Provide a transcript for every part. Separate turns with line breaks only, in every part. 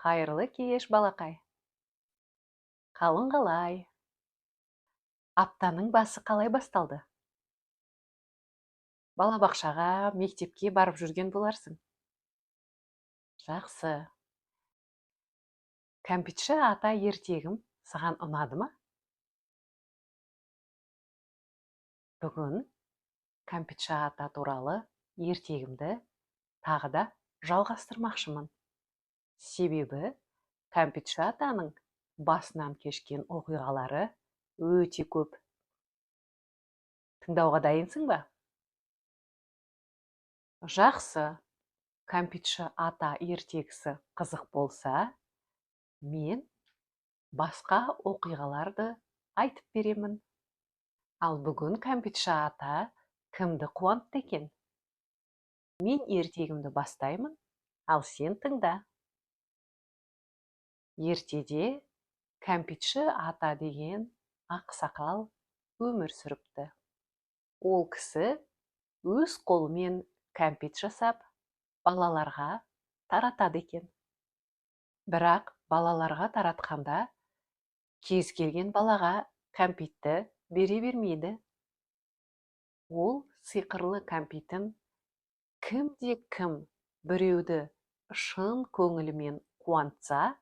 Қайырлы кеш, балақай. Қалың қалай? Аптаның басы қалай басталды? Балабақшаға, мектепке барып жүрген боларсың. Жақсы. Кәмпитші ата ертегім саған ұнады ма? Бүгін кәмпитші ата туралы ертегімді тағы да жалғастырмақшымын. Себебі кәмпитші атаның басынан кешкен оқиғалары өте көп. Тыңдауға дайынсың ба? Жақсы. Кәмпитші ата ертегісі қызық болса, мен басқа оқиғаларды айтып беремін. Ал бүгін кәмпитші ата кімді қуантты екен? Мен ертегімді бастаймын, ал сен тыңда. Ертеде кәмпитші ата деген ақсақал өмір сүріпті. Ол кісі өз қолымен кәмпит жасап, балаларға таратады екен. Бірақ балаларға таратқанда кез келген балаға кәмпитті бере бермейді. Ол сиқырлы кәмпитін кімде-кім біреуді шын көңілімен қуантса,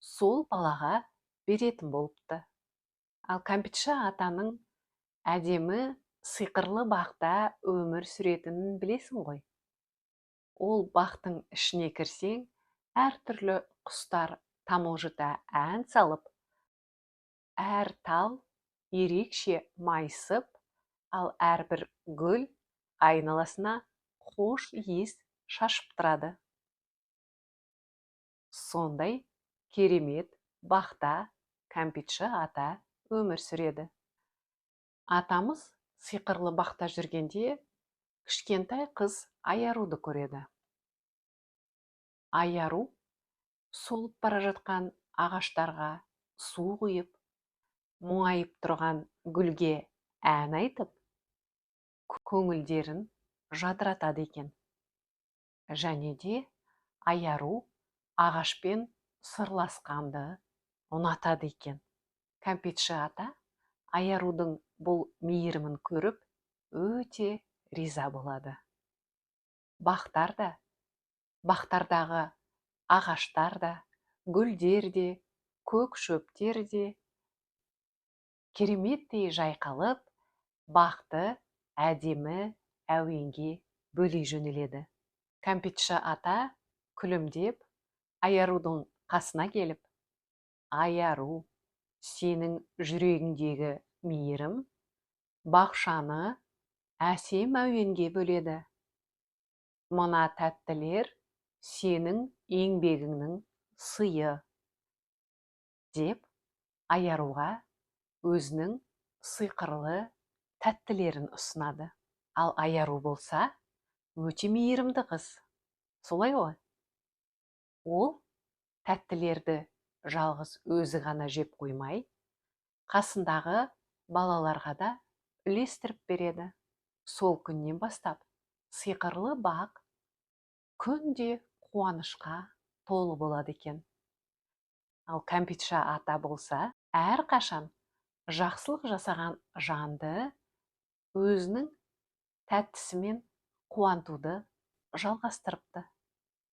сол балаға беретін болыпты. Ал кәмпитші атаның әдемі сиқырлы бақта өмір сүретінін білесің ғой. Ол бақтың ішіне кірсең, әртүрлі құстар тамылжыта ән салып, әр тал ерекше майысып, ал әрбір гүл айналасына хош иіс шашып тұрады. Сондай керемет бақта кәмпитші ата өмір сүреді. Атамыз сиқырлы бақта жүргенде, кішкентай қыз Аяруды көреді. Аяру солып бара жатқан ағаштарға су құйып, мұңайып тұрған гүлге ән айтып, көңілдерін жадыратады екен. Және де Аяру ағашпен сырласқанды ұнатады екен. Кәмпитші ата Аярудың бұл мейірімін көріп, өте риза болады. Бақтардағы ағаштар да, гүлдер де, көк шөптер де кереметтей жайқалып, бақты әдемі әуенге бөлей жөнеледі. Кәмпитші ата күлімдеп Аярудың қасына келіп, Аяру, сенің жүрегіңдегі мейірім бақшаны әсем әуенге бөледі. Мына тәттілер сенің еңбегіңнің сыйы, деп Аяруға өзінің сиқырлы тәттілерін ұсынады. Ал Аяру болса, өте мейірімді қыз. Солай ғой? Ол тәттілерді жалғыз өзі ғана жеп қоймай, қасындағы балаларға да үлестіріп береді. Сол күннен бастап сиқырлы бақ күнде қуанышқа толы болады екен. Ал кәмпитші ата болса, әрқашан жақсылық жасаған жанды өзінің тәттісімен қуантуды жалғастырыпты.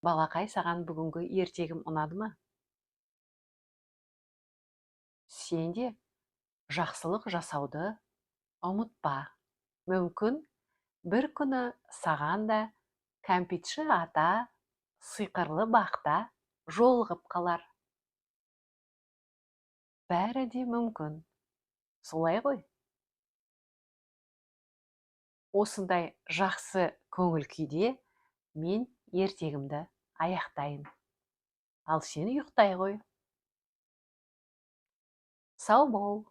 Балақай, саған бүгінгі ертегім ұнады ма? Сен де жақсылық жасауды ұмытпа. Мүмкін бір күні саған да кәмпитші ата сиқырлы бақта жолығып қалар. Бәрі де мүмкін. Солай ғой? Осындай жақсы көңіл күйде мен ертегімді аяқтайын. Ал сен ұйықтай ғой. Сау бол.